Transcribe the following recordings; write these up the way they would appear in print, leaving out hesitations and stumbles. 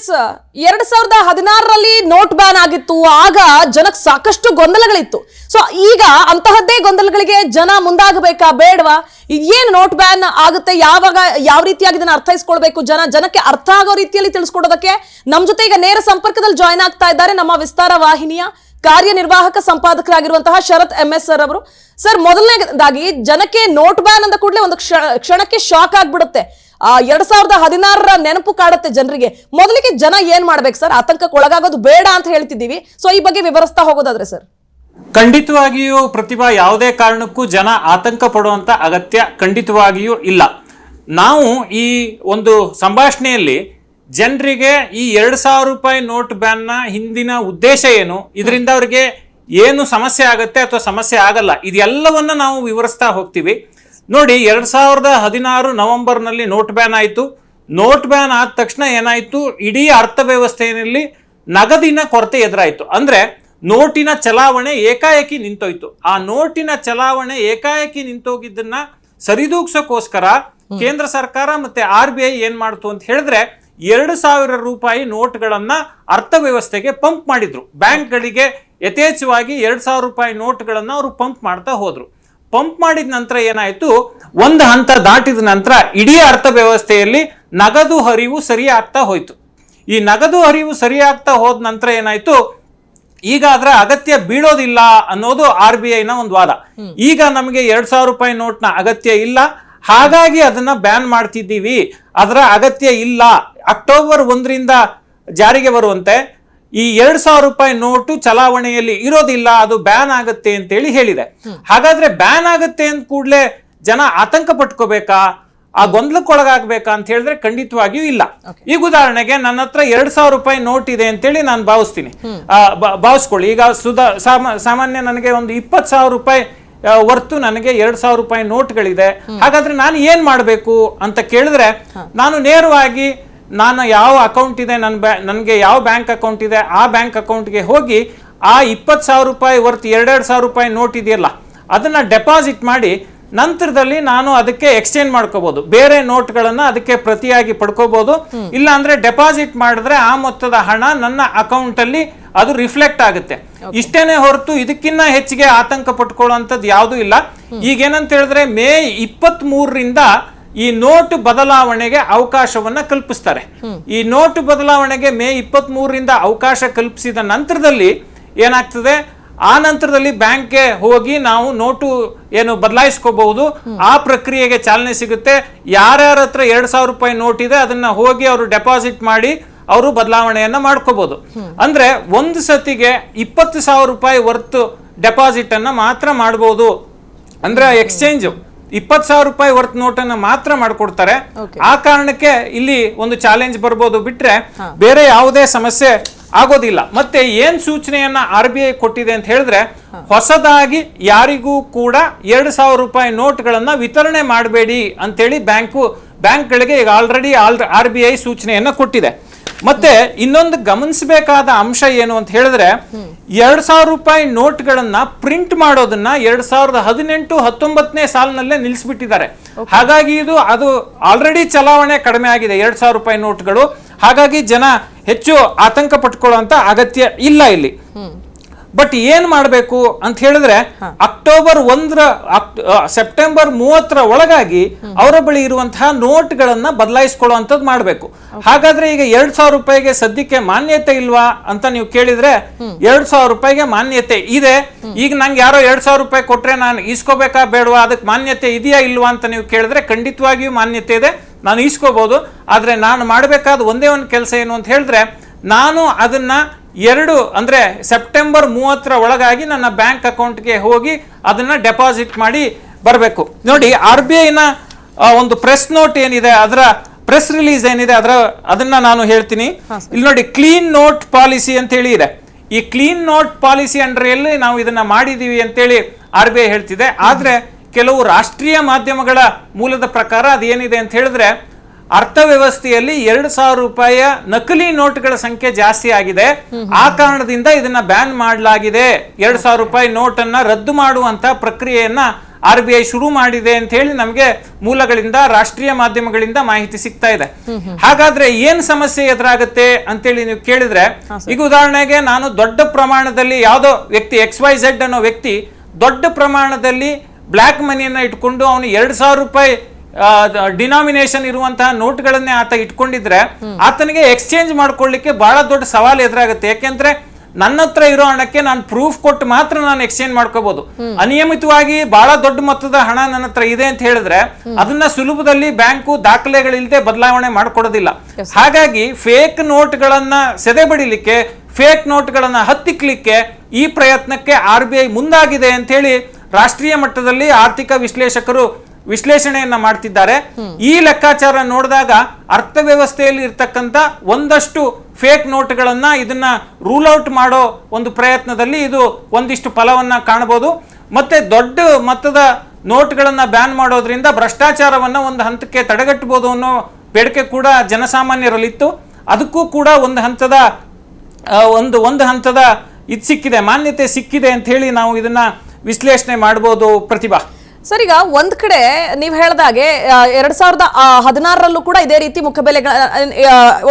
S 2016ರಲ್ಲಿ note ban ಆಗಿತ್ತು. ಆಗ ಜನಕ್ಕೆ ಸಾಕಷ್ಟು ಗೊಂದಲಗಳಿತ್ತು. ಸೊ ಈಗ ಅಂತಹದ್ದೇ ಗೊಂದಲಗಳಿಗೆ ಜನ ಮುಂದಾಗಬೇಕಾ ಬೇಡವಾ? ಏನು ನೋಟ್ ಬ್ಯಾನ್ ಆಗುತ್ತೆ, ಯಾವಾಗ, ಯಾವ ರೀತಿಯಾಗಿ ಇದನ್ನ ಅರ್ಥೈಸ್ಕೊಳ್ಬೇಕು, ಜನಕ್ಕೆ ಅರ್ಥ ಆಗೋ ರೀತಿಯಲ್ಲಿ ತಿಳಿಸ್ಕೊಡೋದಕ್ಕೆ ನಮ್ ಜೊತೆ ಈಗ ನೇರ ಸಂಪರ್ಕದಲ್ಲಿ ಜಾಯ್ನ್ ಆಗ್ತಾ ಇದ್ದಾರೆ ನಮ್ಮ ವಿಸ್ತಾರ ವಾಹಿನಿಯ ಕಾರ್ಯನಿರ್ವಾಹಕ ಸಂಪಾದಕರಾಗಿರುವಂತಹ ಶರತ್ MS ಸರ್ ಅವರು. ಸರ್, ಮೊದಲನೇದಾಗಿ ಜನಕ್ಕೆ ನೋಟ್ ಬ್ಯಾನ್ ಅಂದ ಕೂಡಲೇ ಒಂದು ಕ್ಷಣಕ್ಕೆ ಶಾಕ್ ಆಗ್ಬಿಡುತ್ತೆ. 2016ರ ನೆನಪು ಕಾಡುತ್ತೆ ಜನರಿಗೆ. ಮೊದಲಿಗೆ ಜನ ಏನ್ ಮಾಡ್ಬೇಕು ಸರ್? ಆತಂಕಕ್ಕೆ ಒಳಗಾಗೋದು ಬೇಡ ಅಂತ ಹೇಳ್ತಿದ್ದೀವಿ. ಸೊ ಈ ಬಗ್ಗೆ ವಿವರಿಸ್ತಾ ಹೋಗೋದಾದ್ರೆ ಸರ್. ಖಂಡಿತವಾಗಿಯೂ ಪ್ರತಿಭಾ, ಯಾವುದೇ ಕಾರಣಕ್ಕೂ ಜನ ಆತಂಕ ಪಡುವಂತ ಅಗತ್ಯ ಖಂಡಿತವಾಗಿಯೂ ಇಲ್ಲ. ನಾವು ಈ ಒಂದು ಸಂಭಾಷಣೆಯಲ್ಲಿ ಜನರಿಗೆ ಈ 2000 ರೂಪಾಯಿ ನೋಟ್ ಬ್ಯಾನ್ನ ಹಿಂದಿನ ಉದ್ದೇಶ ಏನು, ಇದರಿಂದ ಅವರಿಗೆ ಏನು ಸಮಸ್ಯೆ ಆಗುತ್ತೆ ಅಥವಾ ಸಮಸ್ಯೆ ಆಗಲ್ಲ, ಇದೆಲ್ಲವನ್ನ ನಾವು ವಿವರಿಸ್ತಾ ಹೋಗ್ತೀವಿ. ನೋಡಿ, 2016 ನವೆಂಬರ್ನಲ್ಲಿ ನೋಟ್ ಬ್ಯಾನ್ ಆಯಿತು. ನೋಟ್ ಬ್ಯಾನ್ ಆದ ತಕ್ಷಣ ಏನಾಯಿತು, ಇಡೀ ಅರ್ಥವ್ಯವಸ್ಥೆಯಲ್ಲಿ ನಗದಿನ ಕೊರತೆ ಎದುರಾಯಿತು. ಅಂದ್ರೆ ನೋಟಿನ ಚಲಾವಣೆ ಏಕಾಏಕಿ ನಿಂತೋಯ್ತು. ಆ ನೋಟಿನ ಚಲಾವಣೆ ಏಕಾಏಕಿ ನಿಂತೋಗಿದ್ದನ್ನ ಸರಿದೂಗ್ಸೋಕ್ಕೋಸ್ಕರ ಕೇಂದ್ರ ಸರ್ಕಾರ ಮತ್ತೆ RBI ಏನ್ ಮಾಡ್ತು ಅಂತ ಹೇಳಿದ್ರೆ 2000 ರೂಪಾಯಿ ನೋಟ್ಗಳನ್ನ ಅರ್ಥವ್ಯವಸ್ಥೆಗೆ ಪಂಪ್ ಮಾಡಿದ್ರು. ಬ್ಯಾಂಕ್ಗಳಿಗೆ ಯಥೇಚ್ಛವಾಗಿ 2000 ರೂಪಾಯಿ ನೋಟ್ಗಳನ್ನ ಅವರು ಪಂಪ್ ಮಾಡ್ತಾ ಹೋದ್ರು. ಪಂಪ್ ಮಾಡಿದ ನಂತರ ಏನಾಯ್ತು, ಒಂದು ಹಂತ ದಾಟಿದ ನಂತರ ಇಡೀ ಅರ್ಥವ್ಯವಸ್ಥೆಯಲ್ಲಿ ನಗದು ಹರಿವು ಸರಿಯಾಗ್ತಾ ಹೋಯ್ತು. ಈ ನಗದು ಹರಿವು ಸರಿಯಾಗ್ತಾ ಹೋದ ನಂತರ ಏನಾಯ್ತು, ಈಗ ಅದರ ಅಗತ್ಯ ಬೀಳೋದಿಲ್ಲ ಅನ್ನೋದು RBIನ ಒಂದು ವಾದ. ಈಗ ನಮಗೆ 2000 ರೂಪಾಯಿ ನೋಟ್ನ ಅಗತ್ಯ ಇಲ್ಲ, ಹಾಗಾಗಿ ಅದನ್ನ ಬ್ಯಾನ್ ಮಾಡ್ತಿದ್ದೀವಿ, ಅದರ ಅಗತ್ಯ ಇಲ್ಲ, ಅಕ್ಟೋಬರ್ 1ರಿಂದ ಜಾರಿಗೆ ಬರುವಂತೆ ಈ 2000 ರೂಪಾಯಿ ನೋಟು ಚಲಾವಣೆಯಲ್ಲಿ ಇರೋದಿಲ್ಲ, ಅದು ಬ್ಯಾನ್ ಆಗುತ್ತೆ ಅಂತೇಳಿ ಹೇಳಿದೆ. ಹಾಗಾದ್ರೆ ಬ್ಯಾನ್ ಆಗುತ್ತೆ ಅಂದ ಕೂಡಲೇ ಜನ ಆತಂಕ ಪಟ್ಕೋಬೇಕಾ, ಆ ಗೊಂದಲಕ್ಕೊಳಗಾಗಬೇಕಾ ಅಂತ ಹೇಳಿದ್ರೆ ಖಂಡಿತವಾಗಿಯೂ ಇಲ್ಲ. ಈಗ ಉದಾಹರಣೆಗೆ ನನ್ನ ಹತ್ರ 2000 ರೂಪಾಯಿ ನೋಟ್ ಇದೆ ಅಂತೇಳಿ ನಾನು ಭಾವಿಸ್ಕೊಳ್ಳಿ. ಈಗ ಸಾಮಾನ್ಯ ನನಗೆ ಒಂದು 20,000 ರೂಪಾಯಿ ವರ್ತು ನನಗೆ 2000 ರೂಪಾಯಿ ನೋಟ್ಗಳಿದೆ. ಹಾಗಾದ್ರೆ ನಾನು ಏನ್ ಮಾಡ್ಬೇಕು ಅಂತ ಕೇಳಿದ್ರೆ, ನಾನು ನೇರವಾಗಿ ನಾನು ಯಾವ ಅಕೌಂಟ್ ಇದೆ, ನನಗೆ ಯಾವ ಬ್ಯಾಂಕ್ ಅಕೌಂಟ್ ಇದೆ ಆ ಬ್ಯಾಂಕ್ ಅಕೌಂಟ್ಗೆ ಹೋಗಿ ಆ 20,000 ರೂಪಾಯಿ ವರ್ತ್ 2,000 ರೂಪಾಯಿ ನೋಟ್ ಇದೆಯಲ್ಲ ಅದನ್ನ ಡೆಪಾಸಿಟ್ ಮಾಡಿ ನಂತರದಲ್ಲಿ ನಾನು ಅದಕ್ಕೆ ಎಕ್ಸ್ಚೇಂಜ್ ಮಾಡ್ಕೋಬಹುದು, ಬೇರೆ ನೋಟ್ಗಳನ್ನ ಅದಕ್ಕೆ ಪ್ರತಿಯಾಗಿ ಪಡ್ಕೋಬಹುದು. ಇಲ್ಲ ಅಂದ್ರೆ ಡೆಪಾಸಿಟ್ ಮಾಡಿದ್ರೆ ಆ ಮೊತ್ತದ ಹಣ ನನ್ನ ಅಕೌಂಟ್ ಅಲ್ಲಿ ಅದು ರಿಫ್ಲೆಕ್ಟ್ ಆಗುತ್ತೆ. ಇಷ್ಟೇನೆ ಹೊರತು ಇದಕ್ಕಿಂತ ಹೆಚ್ಚಿಗೆ ಆತಂಕ ಪಟ್ಕೊಳ್ಳುವಂಥದ್ದು ಯಾವುದೂ ಇಲ್ಲ. ಈಗೇನಂತ ಹೇಳಿದ್ರೆ ಮೇ 23ರಿಂದ ಈ ನೋಟು ಬದಲಾವಣೆಗೆ ಅವಕಾಶವನ್ನ ಕಲ್ಪಿಸ್ತಾರೆ. ಈ ನೋಟು ಬದಲಾವಣೆಗೆ ಮೇ 23ರಿಂದ ಅವಕಾಶ ಕಲ್ಪಿಸಿದ ನಂತರದಲ್ಲಿ ಏನಾಗ್ತದೆ, ಆ ನಂತರದಲ್ಲಿ ಬ್ಯಾಂಕ್ಗೆ ಹೋಗಿ ನಾವು ನೋಟು ಏನು ಬದಲಾಯಿಸ್ಕೋಬಹುದು. ಆ ಪ್ರಕ್ರಿಯೆಗೆ ಚಾಲನೆ ಸಿಗುತ್ತೆ. ಯಾರ್ಯಾರ ಹತ್ರ 2000 ರೂಪಾಯಿ ನೋಟ್ ಇದೆ ಅದನ್ನ ಹೋಗಿ ಅವರು ಡೆಪಾಸಿಟ್ ಮಾಡಿ ಅವರು ಬದಲಾವಣೆಯನ್ನ ಮಾಡ್ಕೋಬಹುದು. ಅಂದ್ರೆ ಒಂದು ಸತಿಗೆ 20,000 ರೂಪಾಯಿ ವರ್ತ್ ಡೆಪಾಸಿಟ್ ಅನ್ನ ಮಾತ್ರ ಮಾಡಬಹುದು. ಅಂದ್ರೆ ಎಕ್ಸ್ಚೇಂಜ್ 20,000 ರೂಪಾಯಿ ವರ್ತ್ ನೋಟನ್ನ ಮಾತ್ರ ಮಾಡ್ಕೊಡ್ತಾರೆ. ಆ ಕಾರಣಕ್ಕೆ ಇಲ್ಲಿ ಒಂದು ಚಾಲೆಂಜ್ ಬರ್ಬೋದು, ಬಿಟ್ರೆ ಬೇರೆ ಯಾವುದೇ ಸಮಸ್ಯೆ ಆಗೋದಿಲ್ಲ. ಮತ್ತೆ ಏನ್ ಸೂಚನೆಯನ್ನ RBI ಕೊಟ್ಟಿದೆ ಅಂತ ಹೇಳಿದ್ರೆ, ಹೊಸದಾಗಿ ಯಾರಿಗೂ ಕೂಡ 2,000 ರೂಪಾಯಿ ನೋಟ್ಗಳನ್ನ ವಿತರಣೆ ಮಾಡಬೇಡಿ ಅಂತೇಳಿ ಬ್ಯಾಂಕ್ಗಳಿಗೆ ಈಗ ಆಲ್ರೆಡಿ RBI ಸೂಚನೆಯನ್ನ ಕೊಟ್ಟಿದೆ. ಮತ್ತೆ ಇನ್ನೊಂದು ಗಮನಿಸಬೇಕಾದ ಅಂಶ ಏನು ಅಂತ ಹೇಳಿದ್ರೆ, 2,000 ರೂಪಾಯಿ ನೋಟ್ಗಳನ್ನ ಪ್ರಿಂಟ್ ಮಾಡೋದನ್ನ 2018-19ನೇ ಸಾಲಿನಲ್ಲೇ ನಿಲ್ಲಿಸ್ಬಿಟ್ಟಿದ್ದಾರೆ. ಹಾಗಾಗಿ ಅದು ಆಲ್ರೆಡಿ ಚಲಾವಣೆ ಕಡಿಮೆ ಆಗಿದೆ 2,000 ರೂಪಾಯಿ ನೋಟ್ಗಳು. ಹಾಗಾಗಿ ಜನ ಹೆಚ್ಚು ಆತಂಕ ಪಟ್ಕೊಳ್ಳುವಂತ ಅಗತ್ಯ ಇಲ್ಲ ಇಲ್ಲಿ. ಬಟ್ ಏನ್ ಮಾಡಬೇಕು ಅಂತ ಹೇಳಿದ್ರೆ, ಸೆಪ್ಟೆಂಬರ್ 30ರ ಒಳಗಾಗಿ ಅವರ ಬಳಿ ಇರುವಂತಹ ನೋಟ್ಗಳನ್ನ ಬದಲಾಯಿಸ್ಕೊಳ್ಳುವಂಥದ್ದು ಮಾಡಬೇಕು. ಹಾಗಾದ್ರೆ ಈಗ 2,000 ರೂಪಾಯಿಗೆ ಸದ್ಯಕ್ಕೆ ಮಾನ್ಯತೆ ಇಲ್ವಾ ಅಂತ ನೀವು ಕೇಳಿದ್ರೆ, 2,000 ರೂಪಾಯಿಗೆ ಮಾನ್ಯತೆ ಇದೆ. ಈಗ ನಂಗೆ ಯಾರೋ 2,000 ರೂಪಾಯಿ ಕೊಟ್ರೆ ನಾನು ಈಸ್ಕೋಬೇಕಾ ಬೇಡವಾ, ಅದಕ್ಕೆ ಮಾನ್ಯತೆ ಇದೆಯಾ ಇಲ್ವಾ ಅಂತ ನೀವು ಕೇಳಿದ್ರೆ ಖಂಡಿತವಾಗಿಯೂ ಮಾನ್ಯತೆ ಇದೆ, ನಾನು ಈಸ್ಕೋಬಹುದು. ಆದ್ರೆ ನಾನು ಮಾಡಬೇಕಾದ ಒಂದೇ ಒಂದು ಕೆಲಸ ಏನು ಅಂತ ಹೇಳಿದ್ರೆ, ನಾನು ಅದನ್ನ ಅಂದ್ರೆ ಸೆಪ್ಟೆಂಬರ್ 30ರ ಒಳಗಾಗಿ ನನ್ನ ಬ್ಯಾಂಕ್ ಅಕೌಂಟ್ಗೆ ಹೋಗಿ ಅದನ್ನ ಡೆಪಾಸಿಟ್ ಮಾಡಿ ಬರಬೇಕು. ನೋಡಿ, RBIನ ಒಂದು ಪ್ರೆಸ್ ನೋಟ್ ಏನಿದೆ, ಅದರ ಪ್ರೆಸ್ ರಿಲೀಸ್ ಏನಿದೆ, ಅದನ್ನ ನಾನು ಹೇಳ್ತೀನಿ. ಇಲ್ಲಿ ನೋಡಿ, ಕ್ಲೀನ್ ನೋಟ್ ಪಾಲಿಸಿ ಅಂತ ಹೇಳಿ ಇದೆ. ಈ ಕ್ಲೀನ್ ನೋಟ್ ಪಾಲಿಸಿ ಅಂಡರ್ ನಾವು ಇದನ್ನ ಮಾಡಿದೀವಿ ಅಂತೇಳಿ RBI ಹೇಳ್ತಿದೆ. ಆದ್ರೆ ಕೆಲವು ರಾಷ್ಟ್ರೀಯ ಮಾಧ್ಯಮಗಳ ಮೂಲದ ಪ್ರಕಾರ ಅದೇನಿದೆ ಅಂತ ಹೇಳಿದ್ರೆ, ಅರ್ಥವ್ಯವಸ್ಥೆಯಲ್ಲಿ 2,000 ರೂಪಾಯಿಯ ನಕಲಿ ನೋಟ್ಗಳ ಸಂಖ್ಯೆ ಜಾಸ್ತಿ ಆಗಿದೆ, ಆ ಕಾರಣದಿಂದ ಇದನ್ನ ಬ್ಯಾನ್ ಮಾಡಲಾಗಿದೆ. 2,000 ರೂಪಾಯಿ ನೋಟ್ ಅನ್ನ ರದ್ದು ಮಾಡುವಂತ ಪ್ರಕ್ರಿಯೆಯನ್ನ RBI ಶುರು ಮಾಡಿದೆ ಅಂತ ಹೇಳಿ ನಮಗೆ ಮೂಲಗಳಿಂದ, ರಾಷ್ಟ್ರೀಯ ಮಾಧ್ಯಮಗಳಿಂದ ಮಾಹಿತಿ ಸಿಗ್ತಾ ಇದೆ. ಹಾಗಾದ್ರೆ ಏನ್ ಸಮಸ್ಯೆ ಎದುರಾಗುತ್ತೆ ಅಂತೇಳಿ ನೀವು ಕೇಳಿದ್ರೆ, ಈಗ ಉದಾಹರಣೆಗೆ ನಾನು ದೊಡ್ಡ ಪ್ರಮಾಣದಲ್ಲಿ ಯಾವುದೋ ವ್ಯಕ್ತಿ XYZ ಅನ್ನೋ ವ್ಯಕ್ತಿ ದೊಡ್ಡ ಪ್ರಮಾಣದಲ್ಲಿ ಬ್ಲ್ಯಾಕ್ ಮನಿಯನ್ನ ಇಟ್ಕೊಂಡು ಅವನು 2,000 ರೂಪಾಯಿ ಡಿನಾಮಿನೇಷನ್ ಇರುವಂತಹ ನೋಟ್ಗಳನ್ನೇ ಆತ ಇಟ್ಕೊಂಡಿದ್ರೆ ಆತನಿಗೆ ಎಕ್ಸ್ಚೇಂಜ್ ಮಾಡ್ಕೊಳ್ಳಿಕ್ಕೆ ಬಹಳ ದೊಡ್ಡ ಸವಾಲು ಎದುರಾಗುತ್ತೆ. ಯಾಕೆಂದ್ರೆ ನನ್ನ ಹತ್ರ ಇರೋ ಹಣಕ್ಕೆ ನಾನು ಪ್ರೂಫ್ ಕೊಟ್ಟು ಮಾತ್ರ ನಾನು ಎಕ್ಸ್ಚೇಂಜ್ ಮಾಡ್ಕೋಬಹುದು. ಅನಿಯಮಿತವಾಗಿ ಬಹಳ ದೊಡ್ಡ ಮೊತ್ತದ ಹಣ ನನ್ನ ಹತ್ರ ಇದೆ ಅಂತ ಹೇಳಿದ್ರೆ ಅದನ್ನ ಸುಲಭದಲ್ಲಿ ಬ್ಯಾಂಕು ದಾಖಲೆಗಳಿಲ್ಲದೆ ಬದಲಾವಣೆ ಮಾಡ್ಕೊಡೋದಿಲ್ಲ. ಹಾಗಾಗಿ ಫೇಕ್ ನೋಟ್ಗಳನ್ನ ಸೆದೆ ಬಡಿಲಿಕ್ಕೆ, ಫೇಕ್ ನೋಟ್ಗಳನ್ನ ಹತ್ತಿಕ್ಲಿಕ್ಕೆ ಈ ಪ್ರಯತ್ನಕ್ಕೆ RBI ಮುಂದಾಗಿದೆ ಅಂತ ಹೇಳಿ ರಾಷ್ಟ್ರೀಯ ಮಟ್ಟದಲ್ಲಿ ಆರ್ಥಿಕ ವಿಶ್ಲೇಷಕರು ವಿಶ್ಲೇಷಣೆಯನ್ನ ಮಾಡ್ತಿದ್ದಾರೆ. ಈ ಲೆಕ್ಕಾಚಾರ ನೋಡಿದಾಗ ಅರ್ಥವ್ಯವಸ್ಥೆಯಲ್ಲಿ ಇರ್ತಕ್ಕಂಥ ಒಂದಷ್ಟು ಫೇಕ್ ನೋಟ್ಗಳನ್ನ ಇದನ್ನ ರೂಲ್ ಔಟ್ ಮಾಡೋ ಒಂದು ಪ್ರಯತ್ನದಲ್ಲಿ ಇದು ಒಂದಿಷ್ಟು ಫಲವನ್ನ ಕಾಣಬಹುದು. ಮತ್ತೆ ದೊಡ್ಡ ಮೊತ್ತದ ನೋಟ್ಗಳನ್ನ ಬ್ಯಾನ್ ಮಾಡೋದ್ರಿಂದ ಭ್ರಷ್ಟಾಚಾರವನ್ನ ಒಂದು ಹಂತಕ್ಕೆ ತಡೆಗಟ್ಟಬಹುದು ಅನ್ನೋ ಬೇಡಿಕೆ ಕೂಡ ಜನಸಾಮಾನ್ಯರಲ್ಲಿತ್ತು. ಅದಕ್ಕೂ ಕೂಡ ಒಂದು ಹಂತದ ಇದು ಸಿಕ್ಕಿದೆ, ಮಾನ್ಯತೆ ಸಿಕ್ಕಿದೆ ಅಂತ ಹೇಳಿ ನಾವು ಇದನ್ನ ವಿಶ್ಲೇಷಣೆ ಮಾಡಬಹುದು. ಪ್ರತಿಭಾ ಸರ್, ಈಗ ಒಂದ್ ಕಡೆ ನೀವು ಹೇಳ್ದಾಗೆ 2016ರಲ್ಲೂ ಕೂಡ ಇದೇ ರೀತಿ ಮುಖಬೆಲೆಗಳ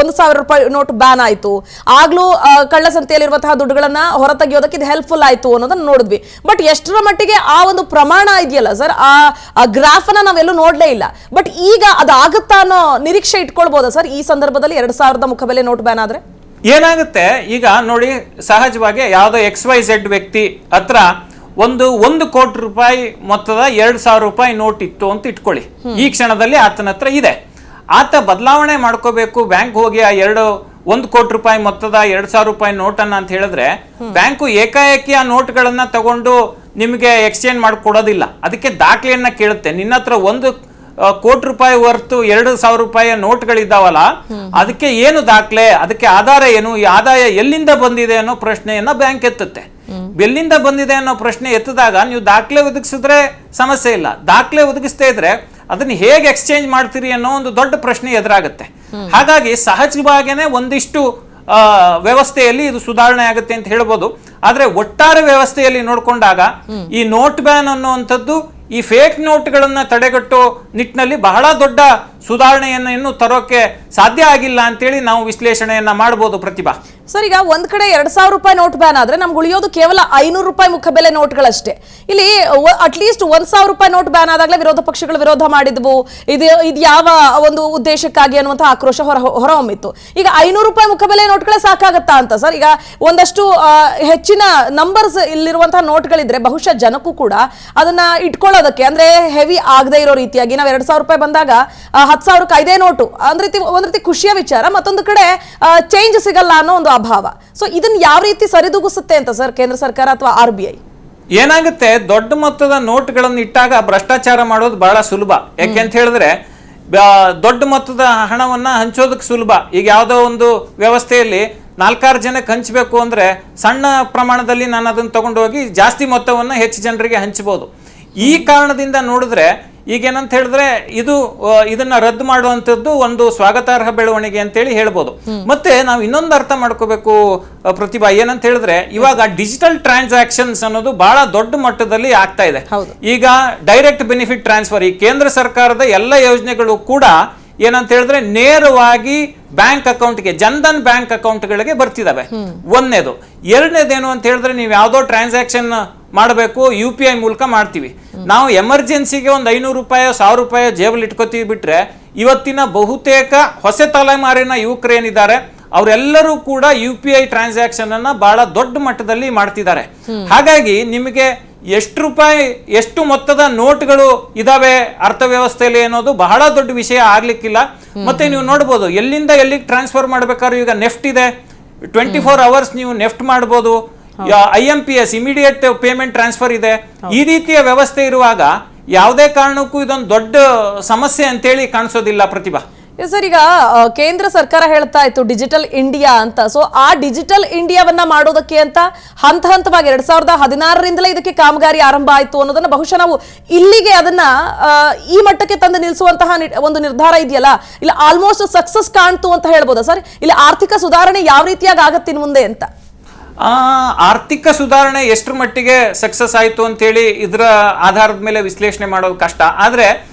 1,000 ರೂಪಾಯಿ ನೋಟ್ ಬ್ಯಾನ್ ಆಯ್ತು. ಆಗ್ಲೂ ಕಳ್ಳಸಂತೆಯಲ್ಲಿರುವಂತಹ ದುಡ್ಡುಗಳನ್ನ ಹೊರತೆಗೆಯೋದಕ್ಕೆ ಇದು ಹೆಲ್ಪ್ಫುಲ್ ಆಯ್ತು ಅನ್ನೋದನ್ನ ನೋಡಿದ್ವಿ. ಬಟ್ ಎಷ್ಟರ ಮಟ್ಟಿಗೆ ಆ ಒಂದು ಪ್ರಮಾಣ ಇದೆಯಲ್ಲ ಸರ್, ಆ ಗ್ರಾಫ್ ಅನ್ನ ನಾವೆಲ್ಲೂ ನೋಡ್ಲೇ ಇಲ್ಲ. ಬಟ್ ಈಗ ಅದಾಗುತ್ತಾ ಅನ್ನೋ ನಿರೀಕ್ಷೆ ಇಟ್ಕೊಳ್ಬೋದಾ ಸರ್ ಈ ಸಂದರ್ಭದಲ್ಲಿ 2,000 ಮುಖಬೆಲೆ ನೋಟ್ ಬ್ಯಾನ್ ಆದ್ರೆ? ಏನಾಗುತ್ತೆ ಈಗ ನೋಡಿ, ಸಹಜವಾಗಿ ಯಾವುದೋ XYZ ವ್ಯಕ್ತಿ ಹತ್ರ 1 ಕೋಟಿ ರೂಪಾಯಿ ಮೊತ್ತದ 2,000 ರೂಪಾಯಿ ನೋಟ್ ಇತ್ತು ಅಂತ ಇಟ್ಕೊಳ್ಳಿ. ಈ ಕ್ಷಣದಲ್ಲಿ ಆತನ ಹತ್ರ ಇದೆ. ಆತ ಬದಲಾವಣೆ ಮಾಡ್ಕೋಬೇಕು ಬ್ಯಾಂಕ್ ಹೋಗಿ ಆ 1 ಕೋಟಿ ರೂಪಾಯಿ ಮೊತ್ತದ 2,000 ರೂಪಾಯಿ ನೋಟನ್ನ ಅಂತ ಹೇಳಿದ್ರೆ ಬ್ಯಾಂಕು ಏಕಾಏಕಿ ಆ ನೋಟ್ಗಳನ್ನ ತಗೊಂಡು ನಿಮಗೆ ಎಕ್ಸ್ಚೇಂಜ್ ಮಾಡಿಕೊಡೋದಿಲ್ಲ. ಅದಕ್ಕೆ ದಾಖಲೆಯನ್ನ ಕೇಳುತ್ತೆ. ನಿನ್ನ ಹತ್ರ 1 ಕೋಟಿ ರೂಪಾಯಿ ವರ್ತು 2,000 ರೂಪಾಯಿಯ ನೋಟ್ಗಳಿದ್ದಾವಲ್ಲ, ಅದಕ್ಕೆ ಏನು ದಾಖಲೆ, ಅದಕ್ಕೆ ಆಧಾರ ಏನು, ಈ ಆದಾಯ ಎಲ್ಲಿಂದ ಬಂದಿದೆ ಅನ್ನೋ ಪ್ರಶ್ನೆಯನ್ನ ಬ್ಯಾಂಕ್ ಎತ್ತುತ್ತೆ. ಎಲ್ಲಿಂದ ಬಂದಿದೆ ಅನ್ನೋ ಪ್ರಶ್ನೆ ಎತ್ತಿದಾಗ ನೀವು ದಾಖಲೆ ಒದಗಿಸಿದ್ರೆ ಸಮಸ್ಯೆ ಇಲ್ಲ. ದಾಖಲೆ ಒದಗಿಸ್ತಾ ಇದ್ರೆ ಅದನ್ನ ಹೇಗೆ ಎಕ್ಸ್ಚೇಂಜ್ ಮಾಡ್ತೀರಿ ಅನ್ನೋ ಒಂದು ದೊಡ್ಡ ಪ್ರಶ್ನೆ ಎದುರಾಗುತ್ತೆ. ಹಾಗಾಗಿ ಸಹಜವಾಗೇನೆ ಒಂದಿಷ್ಟು ವ್ಯವಸ್ಥೆಯಲ್ಲಿ ಇದು ಸುಧಾರಣೆ ಆಗುತ್ತೆ ಅಂತ ಹೇಳ್ಬೋದು. ಆದ್ರೆ ಒಟ್ಟಾರೆ ವ್ಯವಸ್ಥೆಯಲ್ಲಿ ನೋಡ್ಕೊಂಡಾಗ ಈ ನೋಟ್ ಬ್ಯಾನ್ ಅನ್ನುವಂಥದ್ದು ಈ ಫೇಕ್ ನೋಟ್ಗಳನ್ನ ತಡೆಗಟ್ಟೋ ನಿಟ್ಟಿನಲ್ಲಿ ಬಹಳ ದೊಡ್ಡ ಸುಧಾರಣೆಯನ್ನು ಇನ್ನೂ ತರೋಕೆ ಸಾಧ್ಯ ಆಗಿಲ್ಲ ಅಂತೇಳಿ ನಾವು ವಿಶ್ಲೇಷಣೆಯನ್ನ ಮಾಡಬಹುದು. ಪ್ರತಿಭಾ ಸರ್, ಈಗ ಒಂದ್ ಕಡೆ 2,000 ರೂಪಾಯಿ ನೋಟ್ ಬ್ಯಾನ್ ಆದ್ರೆ ನಮ್ಗೆ ಉಳಿಯೋದು ಕೇವಲ 500 ರೂಪಾಯಿ ಮುಖಬೆಲೆ ನೋಟ್ಗಳಷ್ಟೇ. ಇಲ್ಲಿ ಅಟ್ಲೀಸ್ಟ್ 1,000 ರೂಪಾಯಿ ನೋಟ್ ಬ್ಯಾನ್ ಆದಾಗಲೇ ವಿರೋಧ ಪಕ್ಷಗಳು ವಿರೋಧ ಮಾಡಿದ್ವು. ಇದು ಯಾವ ಒಂದು ಉದ್ದೇಶಕ್ಕಾಗಿ ಅನ್ನುವಂಥ ಆಕ್ರೋಶ ಹೊರಹೊಮ್ಮಿತ್ತು. ಈಗ 500 ರೂಪಾಯಿ ಮುಖಬೆಲೆ ನೋಟ್ಗಳೇ ಸಾಕಾಗತ್ತಾ ಅಂತ ಸರ್? ಈಗ ಒಂದಷ್ಟು ಹೆಚ್ಚಿನ ನಂಬರ್ಸ್ ಇಲ್ಲಿರುವಂತಹ ನೋಟ್ಗಳಿದ್ರೆ ಬಹುಶಃ ಜನಕ್ಕೂ ಕೂಡ ಅದನ್ನ ಇಟ್ಕೊಳ್ಳೋದಕ್ಕೆ ಅಂದ್ರೆ ಹೆವಿ ಆಗದೆ ಇರೋ ರೀತಿಯಾಗಿ ನಾವು 2,000 ರೂಪಾಯಿ ಬಂದಾಗ 10,000ಕ್ಕೆ 5 ನೋಟು ಒಂದ್ ರೀತಿ ಖುಷಿಯ ವಿಚಾರ, ಮತ್ತೊಂದು ಕಡೆ ಚೇಂಜ್ ಸಿಗಲ್ಲ ಅನ್ನೋ ಒಂದು ಅಭಾವ. ಸೊ ಇದನ್ನ ಯಾವ ರೀತಿ ಸರಿದೂಗಿಸುತ್ತೆ ಅಂತ ಸರ್ ಕೇಂದ್ರ ಸರ್ಕಾರ ಅಥವಾ RBI? ಏನಾಗುತ್ತೆ, ದೊಡ್ಡ ಮೊತ್ತದ ನೋಟ್ಗಳನ್ನು ಇಟ್ಟಾಗ ಭ್ರಷ್ಟಾಚಾರ ಮಾಡೋದು ಬಹಳ ಸುಲಭ. ಯಾಕೆಂತ ಹೇಳಿದ್ರೆ ದೊಡ್ಡ ಮೊತ್ತದ ಹಣವನ್ನ ಹಂಚೋದಕ್ಕೆ ಸುಲಭ. ಈಗ ಯಾವುದೋ ಒಂದು ವ್ಯವಸ್ಥೆಯಲ್ಲಿ 4-6 ಜನಕ್ಕೆ ಹಂಚಬೇಕು ಅಂದ್ರೆ ಸಣ್ಣ ಪ್ರಮಾಣದಲ್ಲಿ ನಾನು ಅದನ್ನು ತಗೊಂಡು ಹೋಗಿ ಜಾಸ್ತಿ ಮೊತ್ತವನ್ನ ಹೆಚ್ಚು ಜನರಿಗೆ ಹಂಚಬಹುದು. ಈ ಕಾರಣದಿಂದ ನೋಡಿದ್ರೆ ಈಗೇನಂತ ಹೇಳಿದ್ರೆ ಇದನ್ನ ರದ್ದು ಮಾಡುವಂಥದ್ದು ಒಂದು ಸ್ವಾಗತಾರ್ಹ ಬೆಳವಣಿಗೆ ಅಂತೇಳಿ ಹೇಳ್ಬೋದು. ಮತ್ತೆ ನಾವು ಇನ್ನೊಂದು ಅರ್ಥ ಮಾಡ್ಕೋಬೇಕು ಪ್ರತಿಭಾ, ಏನಂತ ಹೇಳಿದ್ರೆ ಇವಾಗ ಡಿಜಿಟಲ್ ಟ್ರಾನ್ಸಾಕ್ಷನ್ಸ್ ಅನ್ನೋದು ಬಹಳ ದೊಡ್ಡ ಮಟ್ಟದಲ್ಲಿ ಆಗ್ತಾ ಇದೆ. ಈಗ ಡೈರೆಕ್ಟ್ ಬೆನಿಫಿಟ್ ಟ್ರಾನ್ಸ್ಫರ್, ಈ ಕೇಂದ್ರ ಸರ್ಕಾರದ ಎಲ್ಲ ಯೋಜನೆಗಳು ಕೂಡ ಏನಂತ ಹೇಳಿದ್ರೆ ನೇರವಾಗಿ ಬ್ಯಾಂಕ್ ಅಕೌಂಟ್ಗೆ, ಜನ್ಧನ್ ಬ್ಯಾಂಕ್ ಅಕೌಂಟ್ಗಳಿಗೆ ಬರ್ತಿದಾವೆ. ಒಂದನೇದು. ಎರಡನೇದೇನು ಅಂತ ಹೇಳಿದ್ರೆ ನೀವು ಯಾವುದೋ ಟ್ರಾನ್ಸಾಕ್ಷನ್ ಮಾಡಬೇಕು UPI ಮೂಲಕ ಮಾಡ್ತೀವಿ. ನಾವು ಎಮರ್ಜೆನ್ಸಿಗೆ ಒಂದು 500 ರೂಪಾಯಿ 1,000 ರೂಪಾಯಿ ಜೇಬಲ್ಲಿ ಇಟ್ಕೋತೀವಿ ಬಿಟ್ರೆ ಇವತ್ತಿನ ಬಹುತೇಕ ಹೊಸ ತಲೆಮಾರಿನ ಯುವಕರೇನಿದ್ದಾರೆ ಅವರೆಲ್ಲರೂ ಕೂಡ UPI ಟ್ರಾನ್ಸಾಕ್ಷನ್ ಅನ್ನ ಬಹಳ ದೊಡ್ಡ ಮಟ್ಟದಲ್ಲಿ ಮಾಡ್ತಿದ್ದಾರೆ. ಹಾಗಾಗಿ ನಿಮಗೆ ಎಷ್ಟು ಮೊತ್ತದ ನೋಟ್ಗಳು ಇದಾವೆ ಅರ್ಥವ್ಯವಸ್ಥೆಯಲ್ಲಿ ಅನ್ನೋದು ಬಹಳ ದೊಡ್ಡ ವಿಷಯ ಆಗ್ಲಿಕ್ಕಿಲ್ಲ. ಮತ್ತೆ ನೀವು ನೋಡ್ಬೋದು ಎಲ್ಲಿಂದ ಎಲ್ಲಿಗೆ ಟ್ರಾನ್ಸ್ಫರ್ ಮಾಡ್ಬೇಕಾದ್ರೂ ಈಗ ನೆಫ್ಟ್ ಇದೆ, 24 ಅವರ್ಸ್ ನೀವು ನೆಫ್ಟ್ ಮಾಡ್ಬೋದು. IMPS ಇಮಿಡಿಯೇಟ್ ಪೇಮೆಂಟ್ ಟ್ರಾನ್ಸ್ಫರ್ ಇದೆ. ಈ ರೀತಿಯ ವ್ಯವಸ್ಥೆ ಇರುವಾಗ ಯಾವುದೇ ಕಾರಣಕ್ಕೂ ಇದೊಂದು ದೊಡ್ಡ ಸಮಸ್ಯೆ ಅಂತೇಳಿ ಕಾಣಿಸೋದಿಲ್ಲ. ಪ್ರತಿಭಾ ಸರ್, ಈಗ ಕೇಂದ್ರ ಸರ್ಕಾರ ಹೇಳ್ತಾ ಇತ್ತು ಡಿಜಿಟಲ್ ಇಂಡಿಯಾ ಅಂತ. ಸೊ ಆ ಡಿಜಿಟಲ್ ಇಂಡಿಯಾವನ್ನ ಮಾಡೋದಕ್ಕೆ ಅಂತ ಹಂತವಾಗಿ 2016ರಿಂದಲೇ ಇದಕ್ಕೆ ಕಾಮಗಾರಿ ಆರಂಭ ಆಯ್ತು ಅನ್ನೋದನ್ನ ಬಹುಶಃ ನಾವು ಇಲ್ಲಿಗೆ ಅದನ್ನ ಈ ಮಟ್ಟಕ್ಕೆ ತಂದು ನಿಲ್ಲಿಸುವಂತಹ ಒಂದು ನಿರ್ಧಾರ ಇದೆಯಲ್ಲ, ಇಲ್ಲ ಆಲ್ಮೋಸ್ಟ್ ಸಕ್ಸಸ್ ಕಾಣ್ತು ಅಂತ ಹೇಳ್ಬೋದಾ ಸರ್? ಇಲ್ಲಿ ಆರ್ಥಿಕ ಸುಧಾರಣೆ ಯಾವ ರೀತಿಯಾಗಿ ಆಗತ್ತೆ ಇನ್ನು ಮುಂದೆ ಅಂತ? ಆರ್ಥಿಕ ಸುಧಾರಣೆ ಎಷ್ಟರ ಮಟ್ಟಿಗೆ ಸಕ್ಸಸ್ ಆಯಿತು ಅಂತೇಳಿ ಇದರ ಆಧಾರದ ಮೇಲೆ ವಿಶ್ಲೇಷಣೆ ಮಾಡೋದು ಕಷ್ಟ. ಆದರೆ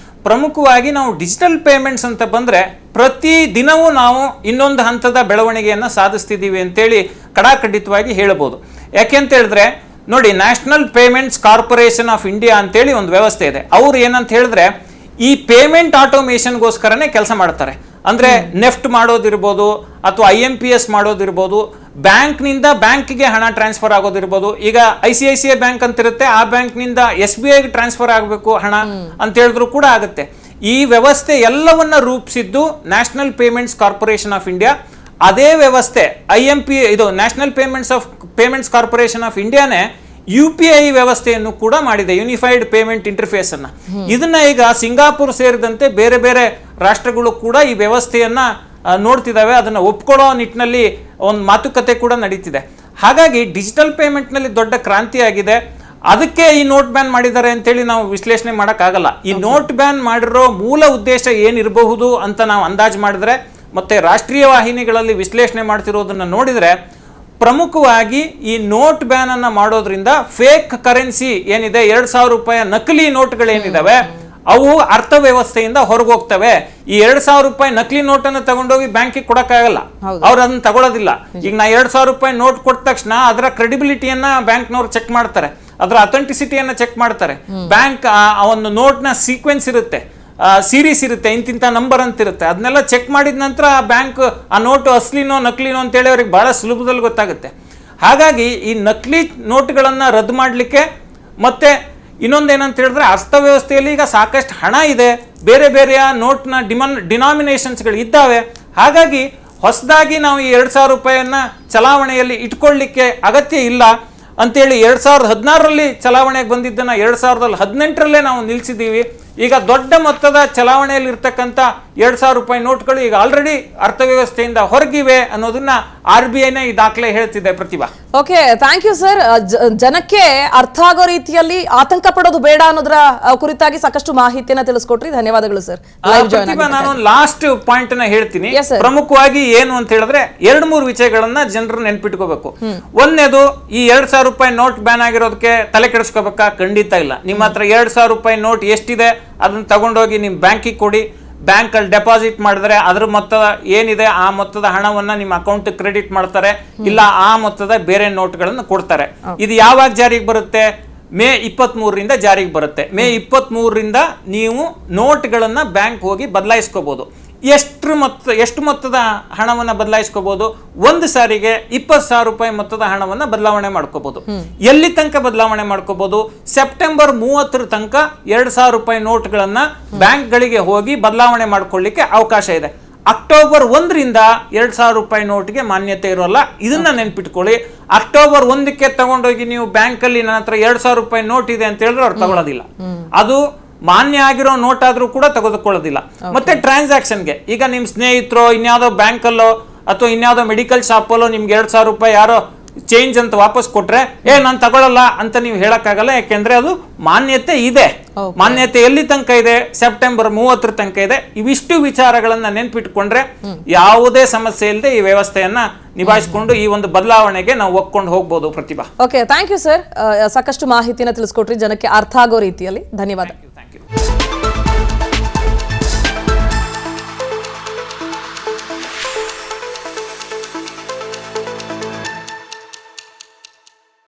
ಪ್ರಮುಖವಾಗಿ ನಾವು ಡಿಜಿಟಲ್ ಪೇಮೆಂಟ್ಸ್ ಅಂತ ಬಂದರೆ ಪ್ರತಿ ದಿನವೂ ನಾವು ಇನ್ನೊಂದು ಹಂತದ ಬೆಳವಣಿಗೆಯನ್ನು ಸಾಧಿಸ್ತಿದ್ದೀವಿ ಅಂತೇಳಿ ಕಡಾಖಂಡಿತವಾಗಿ ಹೇಳ್ಬೋದು. ಯಾಕೆಂತ ಹೇಳಿದ್ರೆ ನೋಡಿ, national payments corporation of India ಅಂತೇಳಿ ಒಂದು ವ್ಯವಸ್ಥೆ ಇದೆ. ಅವ್ರು ಏನಂತ ಹೇಳಿದ್ರೆ ಈ ಪೇಮೆಂಟ್ ಆಟೋಮೇಷನ್ಗೋಸ್ಕರನೇ ಕೆಲಸ ಮಾಡ್ತಾರೆ. ಅಂದರೆ ನೆಫ್ಟ್ ಮಾಡೋದಿರ್ಬೋದು ಅಥವಾ IMPS ಮಾಡೋದಿರ್ಬೋದು, ಬ್ಯಾಂಕ್ನಿಂದ ಬ್ಯಾಂಕ್ಗೆ ಹಣ ಟ್ರಾನ್ಸ್ಫರ್ ಆಗೋದಿರ್ಬೋದು. ಈಗ ICICI ಬ್ಯಾಂಕ್ ಅಂತಿರುತ್ತೆ, ಆ ಬ್ಯಾಂಕ್ನಿಂದ SBIಗೆ ಟ್ರಾನ್ಸ್ಫರ್ ಆಗಬೇಕು ಹಣ ಅಂತ ಹೇಳಿದ್ರು ಕೂಡ ಆಗುತ್ತೆ. ಈ ವ್ಯವಸ್ಥೆ ಎಲ್ಲವನ್ನ ರೂಪಿಸಿದ್ದು national payments corporation of India. ಅದೇ ವ್ಯವಸ್ಥೆ ಇದು ನ್ಯಾಷನಲ್ ಪೇಮೆಂಟ್ಸ್ ಕಾರ್ಪೊರೇಷನ್ ಆಫ್ ಇಂಡಿಯಾನೇ UPI ವ್ಯವಸ್ಥೆಯನ್ನು ಕೂಡ ಮಾಡಿದೆ, ಯೂನಿಫೈಡ್ ಪೇಮೆಂಟ್ ಇಂಟರ್ಫೇಸ್ ಅನ್ನ. ಇದನ್ನ ಈಗ ಸಿಂಗಾಪುರ್ ಸೇರಿದಂತೆ ಬೇರೆ ಬೇರೆ ರಾಷ್ಟ್ರಗಳು ಕೂಡ ಈ ವ್ಯವಸ್ಥೆಯನ್ನ ನೋಡ್ತಿದ್ದಾವೆ. ಅದನ್ನ ಒಪ್ಕೊಳ್ಳೋ ನಿಟ್ಟಿನಲ್ಲಿ ಒಂದು ಮಾತುಕತೆ ಕೂಡ ನಡೀತಿದೆ. ಹಾಗಾಗಿ ಡಿಜಿಟಲ್ ಪೇಮೆಂಟ್ ನಲ್ಲಿ ದೊಡ್ಡ ಕ್ರಾಂತಿ ಆಗಿದೆ. ಅದಕ್ಕೆ ಈ ನೋಟ್ ಬ್ಯಾನ್ ಮಾಡಿದ್ದಾರೆ ಅಂತೇಳಿ ನಾವು ವಿಶ್ಲೇಷಣೆ ಮಾಡೋಕ್ಕಾಗಲ್ಲ. ಈ ನೋಟ್ ಬ್ಯಾನ್ ಮಾಡಿರೋ ಮೂಲ ಉದ್ದೇಶ ಏನಿರಬಹುದು ಅಂತ ನಾವು ಅಂದಾಜು ಮಾಡಿದ್ರೆ ಮತ್ತೆ ರಾಷ್ಟ್ರೀಯ ವಾಹಿನಿಗಳಲ್ಲಿ ವಿಶ್ಲೇಷಣೆ ಮಾಡ್ತಿರೋದನ್ನ ನೋಡಿದ್ರೆ ಪ್ರಮುಖವಾಗಿ ಈ ನೋಟ್ ಬ್ಯಾನ್ ಅನ್ನ ಮಾಡೋದ್ರಿಂದ ಫೇಕ್ ಕರೆನ್ಸಿ ಏನಿದೆ, 2,000 ರೂಪಾಯಿ ನಕಲಿ ನೋಟ್ಗಳೇನಿದಾವೆ ಅವು ಅರ್ಥವ್ಯವಸ್ಥೆಯಿಂದ ಹೊರಗೋಗ್ತವೆ. ಈ 2,000 ರೂಪಾಯಿ ನಕಲಿ ನೋಟನ್ನು ತಗೊಂಡೋಗಿ ಬ್ಯಾಂಕಿಗೆ ಕೊಡಕ್ಕಾಗಲ್ಲ, ಅವ್ರು ಅದನ್ನ ತಗೊಳ್ಳೋದಿಲ್ಲ. ಈಗ ನಾ 2,000 ರೂಪಾಯಿ ನೋಟ್ ಕೊಟ್ಟ ತಕ್ಷಣ ಅದರ ಕ್ರೆಡಿಬಿಲಿಟಿಯನ್ನ ಬ್ಯಾಂಕ್ನವ್ರು ಚೆಕ್ ಮಾಡ್ತಾರೆ, ಅದರ ಅಥೆಂಟಿಸಿಟಿಯನ್ನ ಚೆಕ್ ಮಾಡ್ತಾರೆ. ಬ್ಯಾಂಕ್ ಆ ಒಂದು ನೋಟ್ನ ಸೀಕ್ವೆನ್ಸ್ ಇರುತ್ತೆ, ಸೀರೀಸ್ ಇರುತ್ತೆ, ಇಂತಿಂತ ನಂಬರ್ ಅಂತ ಇರುತ್ತೆ. ಅದನ್ನೆಲ್ಲ ಚೆಕ್ ಮಾಡಿದ ನಂತರ ಆ ಬ್ಯಾಂಕ್ ಆ ನೋಟು ಅಸ್ಲಿನೋ ನಕಲಿನೋ ಅಂತೇಳಿ ಅವ್ರಿಗೆ ಬಹಳ ಸುಲಭದಲ್ಲಿ ಗೊತ್ತಾಗುತ್ತೆ. ಹಾಗಾಗಿ ಈ ನಕಲಿ ನೋಟ್ಗಳನ್ನ ರದ್ದು ಮಾಡಲಿಕ್ಕೆ ಮತ್ತೆ ಇನ್ನೊಂದೇನಂತ ಹೇಳಿದ್ರೆ ಅರ್ಥವ್ಯವಸ್ಥೆಯಲ್ಲಿ ಈಗ ಸಾಕಷ್ಟು ಹಣ ಇದೆ, ಬೇರೆ ಬೇರೆಯ ನೋಟ್ನ ಡಿನಾಮಿನೇಷನ್ಸ್ಗಳು ಇದ್ದಾವೆ. ಹಾಗಾಗಿ ಹೊಸದಾಗಿ ನಾವು ಈ 2,000 ರೂಪಾಯಿಯನ್ನ ಚಲಾವಣೆಯಲ್ಲಿ ಇಟ್ಕೊಳ್ಳಿಕ್ಕೆ ಅಗತ್ಯ ಇಲ್ಲ ಅಂತೇಳಿ 2016ರಲ್ಲಿ ಚಲಾವಣೆಗೆ ಬಂದಿದ್ದನ್ನ 2018ರಲ್ಲೇ ನಾವು ನಿಲ್ಲಿಸಿದ್ದೀವಿ. ಈಗ ದೊಡ್ಡ ಮೊತ್ತದ ಚಲಾವಣೆಯಲ್ಲಿ ಇರ್ತಕ್ಕಂಥ 2,000 ರೂಪಾಯಿ ನೋಟ್ಗಳು ಈಗ ಆಲ್ರೆಡಿ ಅರ್ಥವ್ಯವಸ್ಥೆಯಿಂದ ಹೊರಗಿವೆ ಅನ್ನೋದನ್ನ RBIನೇ ಈ ದಾಖಲೆ ಹೇಳ್ತಿದೆ. ಪ್ರತಿಭಾ, ಓಕೆ, ಥ್ಯಾಂಕ್ ಯು ಸರ್. ಜನಕ್ಕೆ ಅರ್ಥ ಆಗೋ ರೀತಿಯಲ್ಲಿ ಆತಂಕ ಪಡೋದು ಬೇಡ ಅನ್ನೋದ್ರ ಕುರಿತಾಗಿ ಸಾಕಷ್ಟು ಮಾಹಿತಿಯನ್ನ ತಿಳಿಸ್ಕೊಟ್ರಿ. ಧನ್ಯವಾದಗಳು ಸರ್. ಪ್ರತಿಭಾ, ನಾನು ಲಾಸ್ಟ್ ಪಾಯಿಂಟ್ ನ ಹೇಳ್ತೀನಿ. ಪ್ರಮುಖವಾಗಿ ಏನು ಅಂತ ಹೇಳಿದ್ರೆ 2-3 ವಿಷಯಗಳನ್ನ ಜನರು ನೆನ್ಪಿಟ್ಕೋಬೇಕು. ಒಂದನೇದು, ಈ 2,000 ರೂಪಾಯಿ ನೋಟ್ ಬ್ಯಾನ್ ಆಗಿರೋದಕ್ಕೆ ತಲೆ ಕೆಡಿಸ್ಕೋಬೇಕಾ? ಖಂಡಿತ ಇಲ್ಲ. ನಿಮ್ಮ ಹತ್ರ 2,000 ರೂಪಾಯಿ ನೋಟ್ ಎಷ್ಟಿದೆ ಅದನ್ನ ತಗೊಂಡೋಗಿ ನಿಮ್ಮ ಬ್ಯಾಂಕಿಗೆ ಕೊಡಿ. ಬ್ಯಾಂಕ್ ಅಲ್ಲಿ ಡೆಪಾಸಿಟ್ ಮಾಡಿದ್ರೆ ಅದ್ರ ಮೊತ್ತದ ಏನಿದೆ ಆ ಮೊತ್ತದ ಹಣವನ್ನ ನಿಮ್ಮ ಅಕೌಂಟ್ ಕ್ರೆಡಿಟ್ ಮಾಡ್ತಾರೆ, ಇಲ್ಲ ಆ ಮೊತ್ತದ ಬೇರೆ ನೋಟ್ಗಳನ್ನು ಕೊಡ್ತಾರೆ. ಇದು ಯಾವಾಗ ಜಾರಿಗೆ ಬರುತ್ತೆ? ಮೇ 23ರಿಂದ ಜಾರಿಗೆ ಬರುತ್ತೆ. ಮೇ 23ರಿಂದ ನೀವು ನೋಟ್ಗಳನ್ನ ಬ್ಯಾಂಕ್ ಹೋಗಿ ಬದಲಾಯಿಸ್ಕೋಬಹುದು. ಎಷ್ಟು ಮೊತ್ತದ ಹಣವನ್ನ ಬದಲಾಯಿಸ್ಕೋಬಹುದು? ಒಂದು ಸಾರಿಗೆ 20,000 ರೂಪಾಯಿ ಮೊತ್ತದ ಹಣವನ್ನ ಬದಲಾವಣೆ ಮಾಡ್ಕೋಬಹುದು. ಎಲ್ಲಿ ತನಕ ಬದಲಾವಣೆ ಮಾಡ್ಕೋಬಹುದು? ಸೆಪ್ಟೆಂಬರ್ 30ರ ತನಕ 2,000 ರೂಪಾಯಿ ನೋಟ್ಗಳನ್ನ ಬ್ಯಾಂಕ್ಗಳಿಗೆ ಹೋಗಿ ಬದಲಾವಣೆ ಮಾಡ್ಕೊಳ್ಳಿಕ್ಕೆ ಅವಕಾಶ ಇದೆ. ಅಕ್ಟೋಬರ್ 1ರಿಂದ 2,000 ರೂಪಾಯಿ ನೋಟ್ಗೆ ಮಾನ್ಯತೆ ಇರೋಲ್ಲ. ಇದನ್ನ ನೆನ್ಪಿಟ್ಕೊಳ್ಳಿ. ಅಕ್ಟೋಬರ್ 1ಕ್ಕೆ ತಗೊಂಡೋಗಿ ನೀವು ಬ್ಯಾಂಕಲ್ಲಿ ನನ್ನ ಹತ್ರ 2,000 ರೂಪಾಯಿ ನೋಟ್ ಇದೆ ಅಂತ ಹೇಳಿದ್ರೆ ಅವ್ರು ತಗೊಳ್ಳೋದಿಲ್ಲ. ಅದು ಮಾನ್ಯ ಆಗಿರೋ ನೋಟ್ ಆದ್ರೂ ಕೂಡ ತೆಗೆದುಕೊಳ್ಳೋದಿಲ್ಲ. ಮತ್ತೆ ಟ್ರಾನ್ಸಾಕ್ಷನ್ಗೆ ಈಗ ನಿಮ್ ಸ್ನೇಹಿತರು ಇನ್ಯಾವುದೋ ಬ್ಯಾಂಕಲ್ಲೋ ಅಥವಾ ಇನ್ಯಾವುದೋ ಮೆಡಿಕಲ್ ಶಾಪಲ್ಲೋ ನಿಮ್ಗೆ 2,000 ರೂಪಾಯಿ ಯಾರೋ ಚೇಂಜ್ ಅಂತ ವಾಪಸ್ ಕೊಟ್ರೆ ನಾನು ತಗೊಳ್ಳಲ್ಲ ಅಂತ ನೀವು ಹೇಳಕ್ಕಾಗಲ್ಲ. ಯಾಕೆಂದ್ರೆ ಅದು ಮಾನ್ಯತೆ ಇದೆ. ಮಾನ್ಯತೆ ಎಲ್ಲಿ ತನಕ ಇದೆ? ಸೆಪ್ಟೆಂಬರ್ 30ರ ತನಕ ಇದೆ. ಇವಿಷ್ಟು ವಿಚಾರಗಳನ್ನ ನೆನ್ಪಿಟ್ಕೊಂಡ್ರೆ ಯಾವುದೇ ಸಮಸ್ಯೆ ಇಲ್ಲದೆ ಈ ವ್ಯವಸ್ಥೆಯನ್ನ ನಿಭಾಯಿಸಿಕೊಂಡು ಈ ಒಂದು ಬದಲಾವಣೆಗೆ ನಾವು ಒಪ್ಕೊಂಡು ಹೋಗ್ಬೋದು. ಪ್ರತಿಭಾ, ಓಕೆ, ಥ್ಯಾಂಕ್ ಯು ಸರ್. ಸಾಕಷ್ಟು ಮಾಹಿತಿನ ತಿಳಿಸ್ಕೊಟ್ರಿ, ಜನಕ್ಕೆ ಅರ್ಥ ಆಗೋ ರೀತಿಯಲ್ಲಿ. ಧನ್ಯವಾದ.